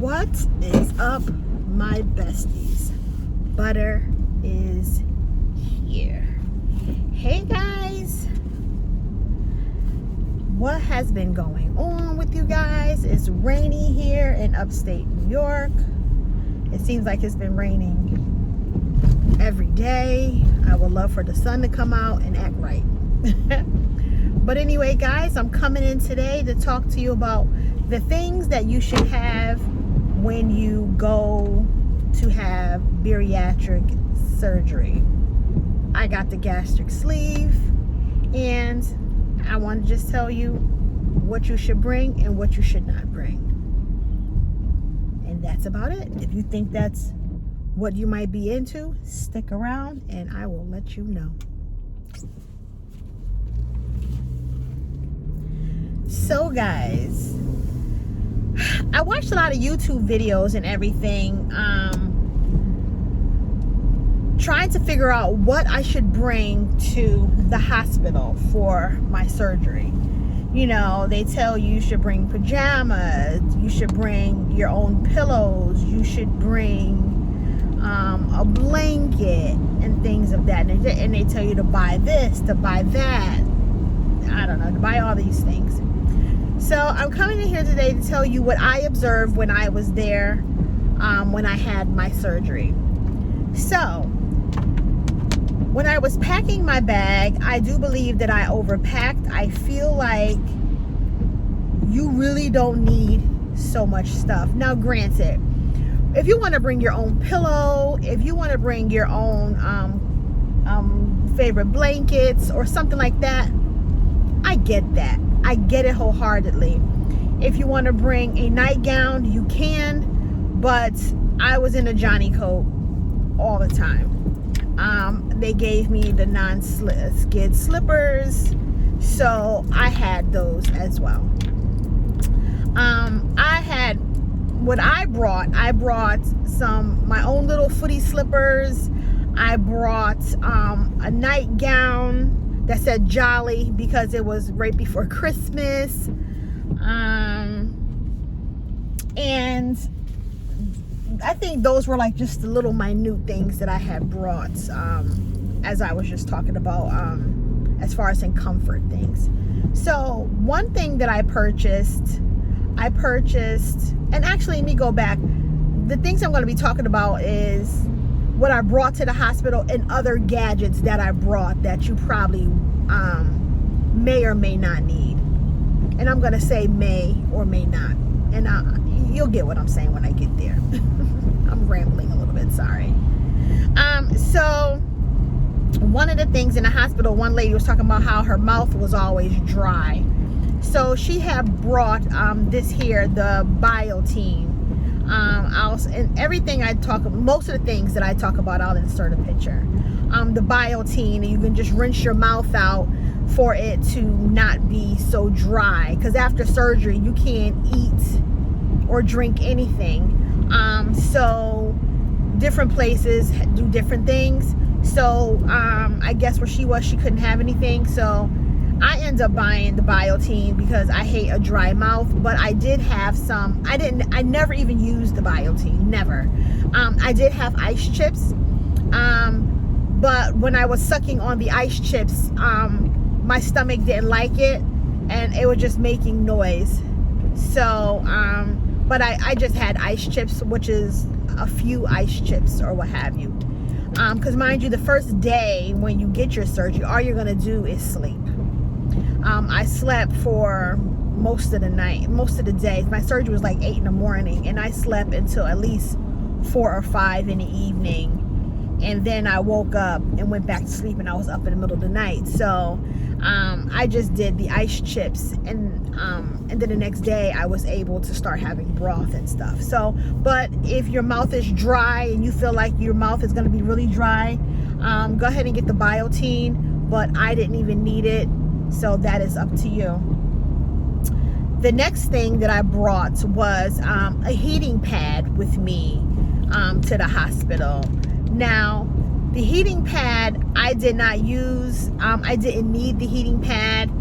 What is up, my besties? Butter is here. Hey guys, what has been going on with you guys? It's rainy here in upstate New York. It seems like it's been raining every day. I would love for the sun to come out and act right. But anyway, guys, I'm coming in today to talk to you about the things that you should have when you go to have bariatric surgery. I got the gastric sleeve, and I want to just tell you what you should bring and what you should not bring. And that's about it. If you think that's what you might be into, stick around and I will let you know. So guys, I watched a lot of YouTube videos and everything, trying to figure out what I should bring to the hospital for my surgery. You know, they tell you should bring pajamas, you should bring your own pillows, you should bring a blanket and things of that. And they tell you to buy this, to buy that. I don't know, to buy all these things. So I'm coming in here today to tell you what I observed when I was there, when I had my surgery. So when I was packing my bag, I do believe that I overpacked. I feel like you really don't need so much stuff. Now granted, if you want to bring your own pillow, if you want to bring your own favorite blankets or something like that, I get that. I get it wholeheartedly. If you want to bring a nightgown, you can, but I was in a Johnny coat all the time. They gave me the non-skid slippers, so I had those as well. I had what I brought my own little footy slippers. I brought a nightgown that said Jolly because it was right before Christmas. And I think those were like just the little minute things that I had brought, as I was just talking about, as far as in comfort things. So one thing that I purchased, and actually let me go back. The things I'm going to be talking about is what I brought to the hospital and other gadgets that I brought that you probably may or may not need. And I'm going to say may or may not. And you'll get what I'm saying when I get there. I'm rambling a little bit, sorry. So one of the things in the hospital, one lady was talking about how her mouth was always dry. So she had brought this here, the Biotine. And everything most of the things that I talk about, I'll insert a picture. The Biotine, you can just rinse your mouth out for it to not be so dry, because after surgery you can't eat or drink anything. So different places do different things. So I guess where she was, she couldn't have anything, so I ended up buying the Biotine because I hate a dry mouth. But I did have some. I never even used the Biotine, never. I did have ice chips, but when I was sucking on the ice chips, my stomach didn't like it, and it was just making noise. So but I just had ice chips, which is a few ice chips or what have you, because mind you, the first day when you get your surgery, all you're gonna do is sleep. I slept for most of the night, most of the days. My surgery was like 8 in the morning, and I slept until at least 4 or 5 in the evening. And then I woke up and went back to sleep, and I was up in the middle of the night. So I just did the ice chips, and then the next day I was able to start having broth and stuff. So, but if your mouth is dry and you feel like your mouth is going to be really dry, go ahead and get the Biotine. But I didn't even need it. So that is up to you. The next thing that I brought was a heating pad with me to the hospital. Now, the heating pad I did not use. I didn't need the heating pad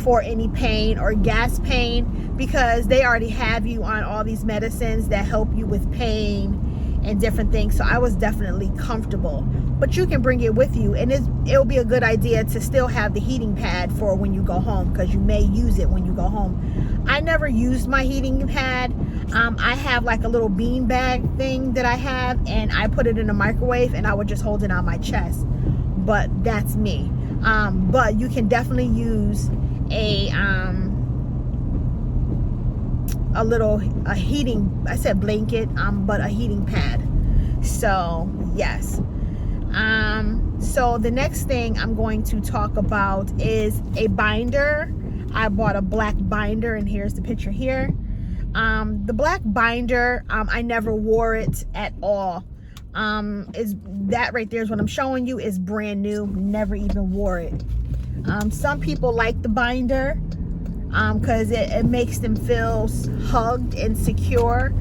for any pain or gas pain, because they already have you on all these medicines that help you with pain and different things. So I was definitely comfortable. But you can bring it with you, and it'll be a good idea to still have the heating pad for when you go home, because you may use it when you go home. I never used my heating pad. I have like a little bean bag thing that I have, and I put it in the microwave and I would just hold it on my chest. But that's me. But you can definitely use a heating, I said blanket, but a heating pad. So yes. So the next thing I'm going to talk about is a binder. I bought a black binder, and here's the picture here. The black binder, I never wore it at all. Is that right there is what I'm showing you, is brand new, never even wore it. Some people like the binder because it makes them feel hugged and secure.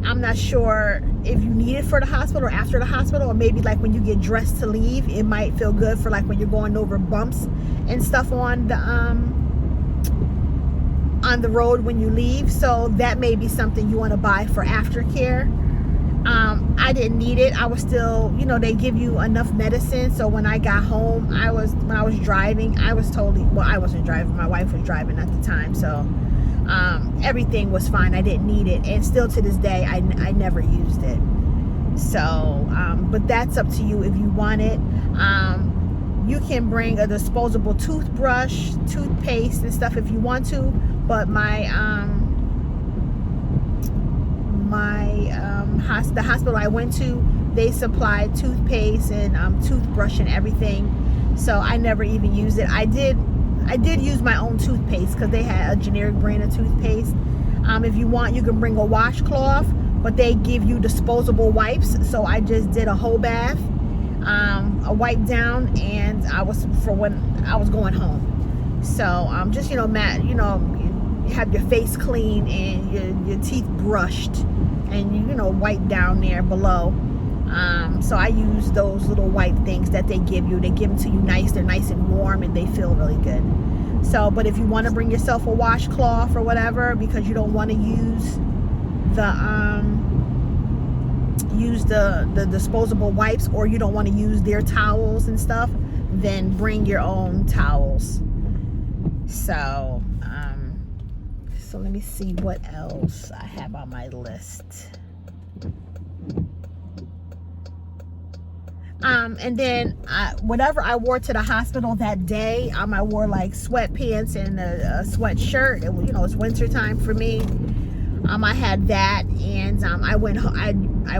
I'm not sure if you need it for the hospital or after the hospital, or maybe like when you get dressed to leave, it might feel good for like when you're going over bumps and stuff on the road when you leave. So that may be something you want to buy for aftercare. I didn't need it. I was still, you know, they give you enough medicine. So when I got home, when I was driving, I was totally, well, I wasn't driving. My wife was driving at the time. So everything was fine. I didn't need it. And still to this day, I never used it. So, but that's up to you if you want it. You can bring a disposable toothbrush, toothpaste and stuff if you want to. But the hospital I went to, they supplied toothpaste and toothbrush and everything. So I never even used it. I did use my own toothpaste because they had a generic brand of toothpaste. If you want, you can bring a washcloth, but they give you disposable wipes. So I just did a whole bath, a wipe down, and I was for when I was going home. So just, you know, Matt, you know, you have your face clean and your teeth brushed, and you know, wipe down there below. So I use those little wipe things that they give you. They give them to you nice. They're nice and warm, and they feel really good. So, but if you want to bring yourself a washcloth or whatever, because you don't want to use the disposable wipes, or you don't want to use their towels and stuff, then bring your own towels. So, so let me see what else I have on my list. And then whatever I wore to the hospital that day, I wore like sweatpants and a sweatshirt. You know, it's winter time for me. I had that, and I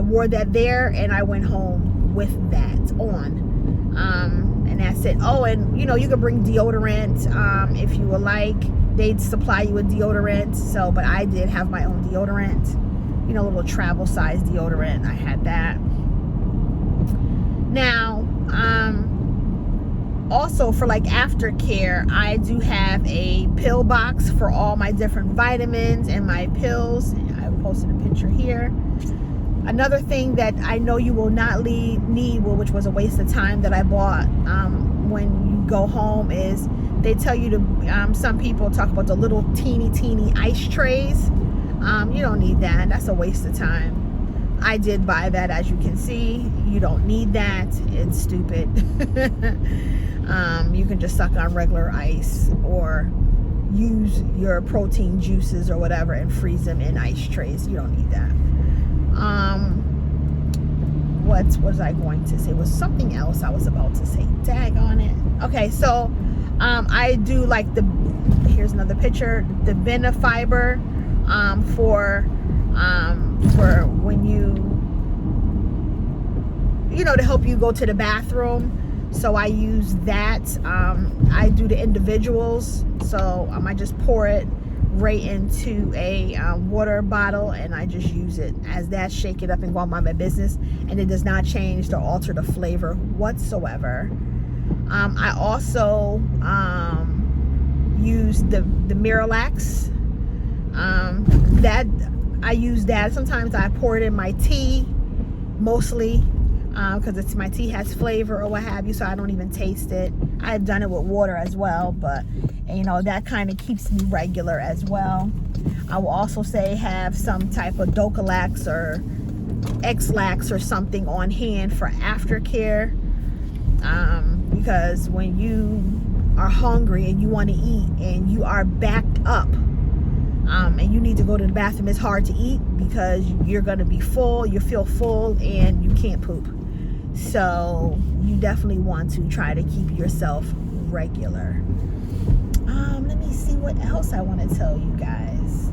wore that there, and I went home with that on. And that's it. Oh, and you know, you can bring deodorant if you would like. They'd supply you with deodorant. So, but I did have my own deodorant. You know, a little travel size deodorant. I had that. Now, also for like aftercare, I do have a pill box for all my different vitamins and my pills. I posted a picture here. Another thing that I know you will not need, which was a waste of time that I bought when you go home, is they tell you to, some people talk about the little teeny ice trays. You don't need that. That's a waste of time. I did buy that, as you can see. You don't need that. It's stupid. You can just suck on regular ice, or use your protein juices or whatever and freeze them in ice trays. You don't need that. What was I going to say? Was something else I was about to say. Tag on it. Okay, so I do like here's another picture, the Benefiber for when you know, to help you go to the bathroom. So I use that. I do the individuals, so I might just pour it right into a water bottle, and I just use it as that, shake it up and go on my business, and it does not change or alter the flavor whatsoever. I also use the Miralax. That I use that. Sometimes I pour it in my tea, mostly, because my tea has flavor or what have you, so I don't even taste it. I've done it with water as well, but you know, that kind of keeps me regular as well. I will also say have some type of Docalax or X-Lax or something on hand for aftercare, because when you are hungry and you want to eat and you are backed up, and you need to go to the bathroom, it's hard to eat because you're going to be full, you feel full, and you can't poop. So you definitely want to try to keep yourself regular. Let me see what else I want to tell you guys.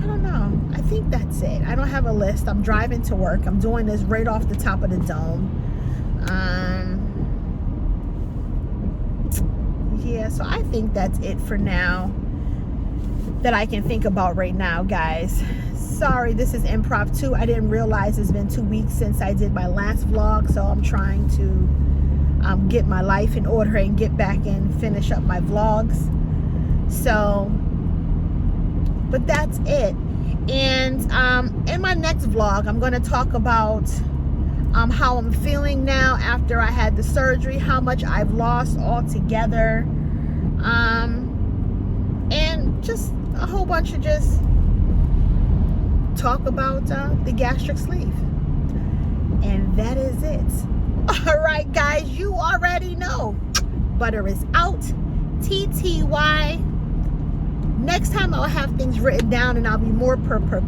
I don't know. I think that's it. I don't have a list. I'm driving to work. I'm doing this right off the top of the dome. Yeah, so I think that's it for now that I can think about right now, guys. Sorry, this is improv too. I didn't realize it's been 2 weeks since I did my last vlog, so I'm trying to get my life in order and get back and finish up my vlogs. So, but that's it. And in my next vlog, I'm going to talk about how I'm feeling now after I had the surgery, how much I've lost altogether, and just a whole bunch of just talk about the gastric sleeve. And that is it. All right, guys, you already know. Butter is out. TTY. Next time I'll have things written down and I'll be more prepared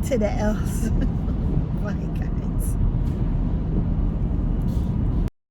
to the else.